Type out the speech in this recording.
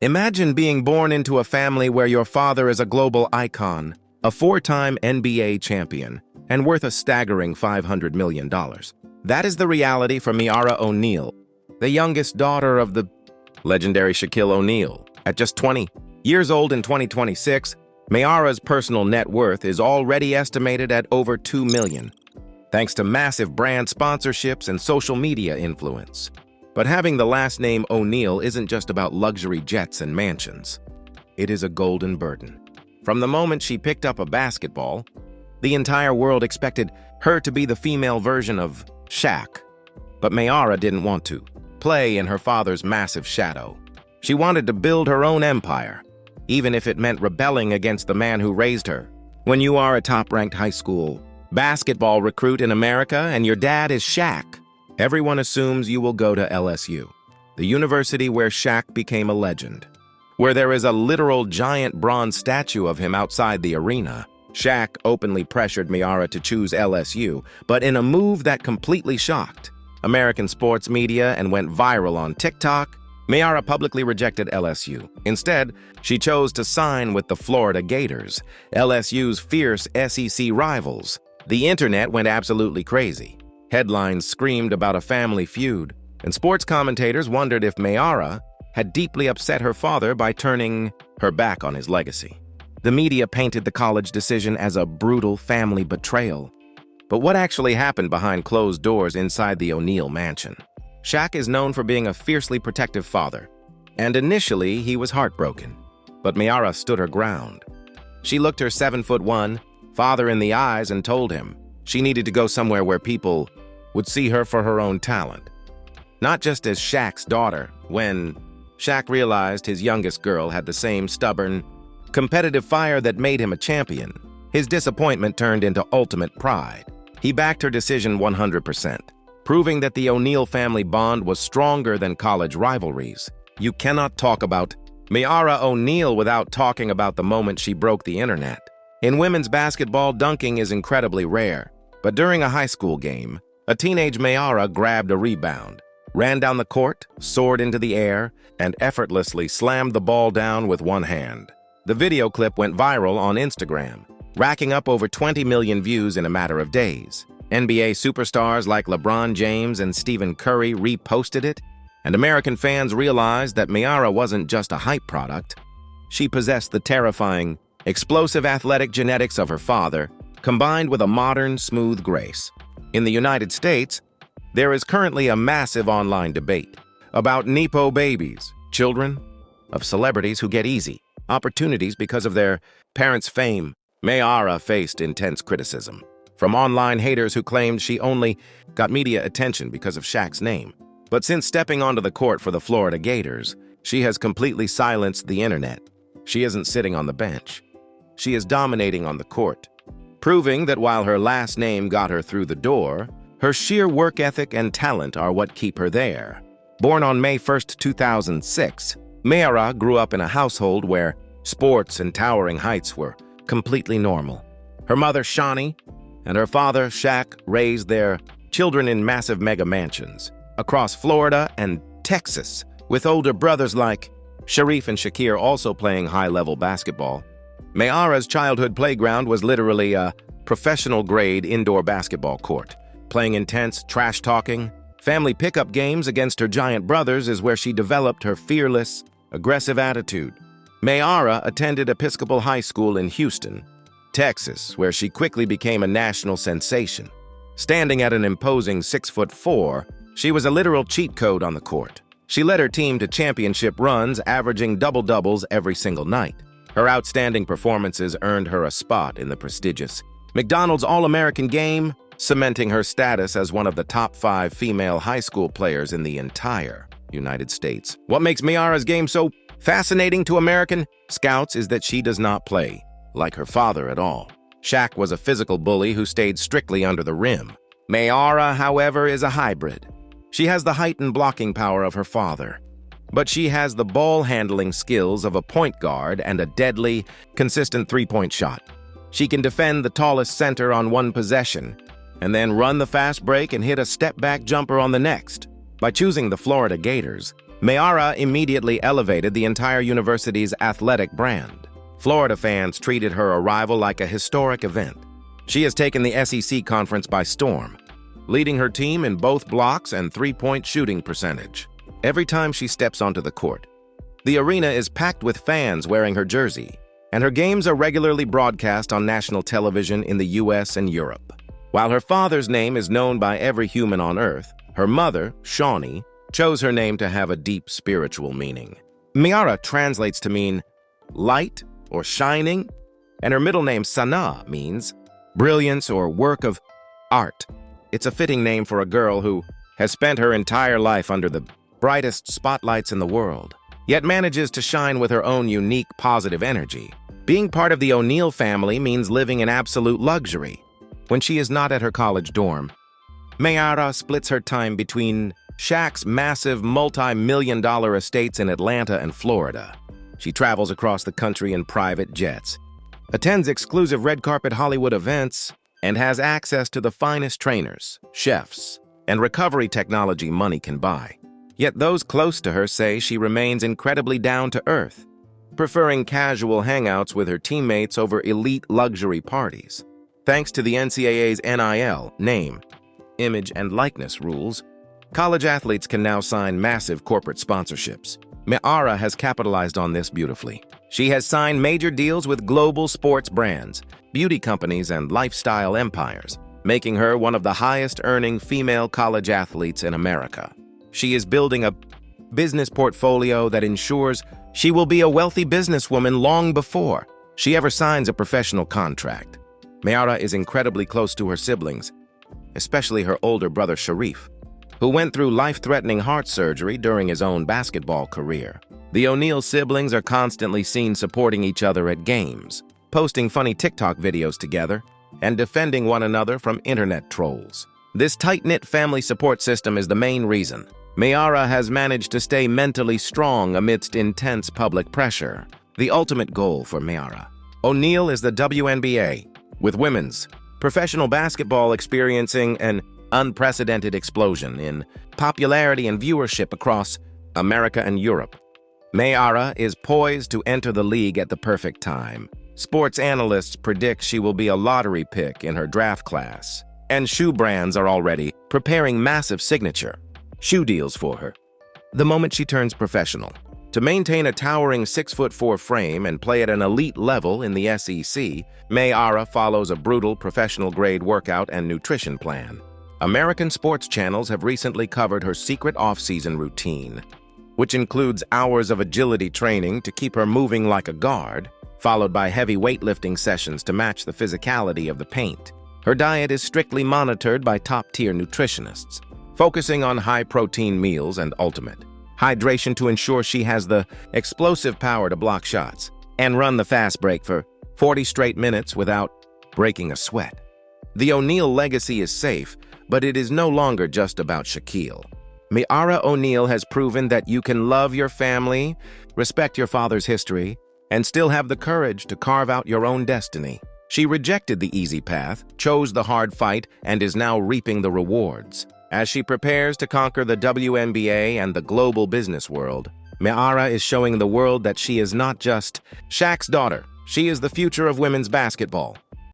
Imagine being born into a family where your father is a global icon, a four-time NBA champion, and worth a staggering $500 million. That is the reality for Miara O'Neal, the youngest daughter of the legendary Shaquille O'Neal. At just 20 years old in 2026, Miara's personal net worth is already estimated at over $2 million, thanks to massive brand sponsorships and social media influence. But having the last name O'Neal isn't just about luxury jets and mansions. It is a golden burden. From the moment she picked up a basketball, the entire world expected her to be the female version of Shaq. But Miara didn't want to play in her father's massive shadow. She wanted to build her own empire, even if it meant rebelling against the man who raised her. When you are a top-ranked high school basketball recruit in America and your dad is Shaq, everyone assumes you will go to LSU, the university where Shaq became a legend, where there is a literal giant bronze statue of him outside the arena. Shaq openly pressured Miara to choose LSU, but in a move that completely shocked American sports media and went viral on TikTok, Miara publicly rejected LSU. Instead, she chose to sign with the Florida Gators, LSU's fierce SEC rivals. The internet went absolutely crazy. Headlines screamed about a family feud, and sports commentators wondered if Miara had deeply upset her father by turning her back on his legacy. The media painted the college decision as a brutal family betrayal. But what actually happened behind closed doors inside the O'Neal mansion? Shaq is known for being a fiercely protective father, and initially he was heartbroken. But Miara stood her ground. She looked her 7'1" father in the eyes and told him she needed to go somewhere where people would see her for her own talent, not just as Shaq's daughter. When Shaq realized his youngest girl had the same stubborn, competitive fire that made him a champion, his disappointment turned into ultimate pride. He backed her decision 100%, proving that the O'Neal family bond was stronger than college rivalries. You cannot talk about Miara O'Neal without talking about the moment she broke the internet. In women's basketball, dunking is incredibly rare, but during a high school game, a teenage Miara grabbed a rebound, ran down the court, soared into the air, and effortlessly slammed the ball down with one hand. The video clip went viral on Instagram, racking up over 20 million views in a matter of days. NBA superstars like LeBron James and Stephen Curry reposted it, and American fans realized that Miara wasn't just a hype product. She possessed the terrifying, explosive athletic genetics of her father, combined with a modern, smooth grace. In the United States, there is currently a massive online debate about Nepo babies, children of celebrities who get easy opportunities because of their parents' fame. Miara faced intense criticism from online haters who claimed she only got media attention because of Shaq's name. But since stepping onto the court for the Florida Gators, she has completely silenced the internet. She isn't sitting on the bench. She is dominating on the court, proving that while her last name got her through the door, her sheer work ethic and talent are what keep her there. Born on May 1, 2006, Miara grew up in a household where sports and towering heights were completely normal. Her mother, Shaunie, and her father, Shaq, raised their children in massive mega mansions across Florida and Texas, with older brothers like Sharif and Shakir also playing high-level basketball. Miara's childhood playground was literally a professional-grade indoor basketball court. Playing intense, trash-talking, family pickup games against her giant brothers is where she developed her fearless, aggressive attitude. Miara attended Episcopal High School in Houston, Texas, where she quickly became a national sensation. Standing at an imposing 6'4", she was a literal cheat code on the court. She led her team to championship runs, averaging double-doubles every single night. Her outstanding performances earned her a spot in the prestigious McDonald's All-American Game, cementing her status as one of the top 5 female high school players in the entire United States. What makes Miara's game so fascinating to American scouts is that she does not play like her father at all. Shaq was a physical bully who stayed strictly under the rim. Miara, however, is a hybrid. She has the height and blocking power of her father, but she has the ball-handling skills of a point guard and a deadly, consistent three-point shot. She can defend the tallest center on one possession, and then run the fast break and hit a step-back jumper on the next. By choosing the Florida Gators, Mayara immediately elevated the entire university's athletic brand. Florida fans treated her arrival like a historic event. She has taken the SEC conference by storm, leading her team in both blocks and three-point shooting percentage. Every time she steps onto the court, the arena is packed with fans wearing her jersey, and her games are regularly broadcast on national television in the US and Europe. While her father's name is known by every human on Earth, her mother, Shaunie, chose her name to have a deep spiritual meaning. Mayara translates to mean light or shining, and her middle name, Sana, means brilliance or work of art. It's a fitting name for a girl who has spent her entire life under the brightest spotlights in the world, yet manages to shine with her own unique positive energy. Being part of the O'Neal family means living in absolute luxury. When she is not at her college dorm, Mayara splits her time between Shaq's massive multi-million-dollar estates in Atlanta and Florida. She travels across the country in private jets, attends exclusive red carpet Hollywood events, and has access to the finest trainers, chefs, and recovery technology money can buy. Yet those close to her say she remains incredibly down-to-earth, preferring casual hangouts with her teammates over elite luxury parties. Thanks to the NCAA's NIL, name, image, and likeness rules, college athletes can now sign massive corporate sponsorships. Mayara has capitalized on this beautifully. She has signed major deals with global sports brands, beauty companies, and lifestyle empires, making her one of the highest-earning female college athletes in America. She is building a business portfolio that ensures she will be a wealthy businesswoman long before she ever signs a professional contract. Mayara is incredibly close to her siblings, especially her older brother Sharif, who went through life-threatening heart surgery during his own basketball career. The O'Neal siblings are constantly seen supporting each other at games, posting funny TikTok videos together, and defending one another from internet trolls. This tight-knit family support system is the main reason Mayara has managed to stay mentally strong amidst intense public pressure. The ultimate goal for Mayara O'Neal is the WNBA, with women's professional basketball experiencing an unprecedented explosion in popularity and viewership across America and Europe. Mayara is poised to enter the league at the perfect time. Sports analysts predict she will be a lottery pick in her draft class, and shoe brands are already preparing massive signature shoe deals for her the moment she turns professional. To maintain a towering 6'4" frame and play at an elite level in the SEC, Mayara follows a brutal professional-grade workout and nutrition plan. American sports channels have recently covered her secret off-season routine, which includes hours of agility training to keep her moving like a guard, followed by heavy weightlifting sessions to match the physicality of the paint. Her diet is strictly monitored by top-tier nutritionists, focusing on high-protein meals and ultimate hydration to ensure she has the explosive power to block shots and run the fast break for 40 straight minutes without breaking a sweat. The O'Neal legacy is safe, but it is no longer just about Shaquille. Mayara O'Neal has proven that you can love your family, respect your father's history, and still have the courage to carve out your own destiny. She rejected the easy path, chose the hard fight, and is now reaping the rewards. As she prepares to conquer the WNBA and the global business world, Mayara is showing the world that she is not just Shaq's daughter. She is the future of women's basketball.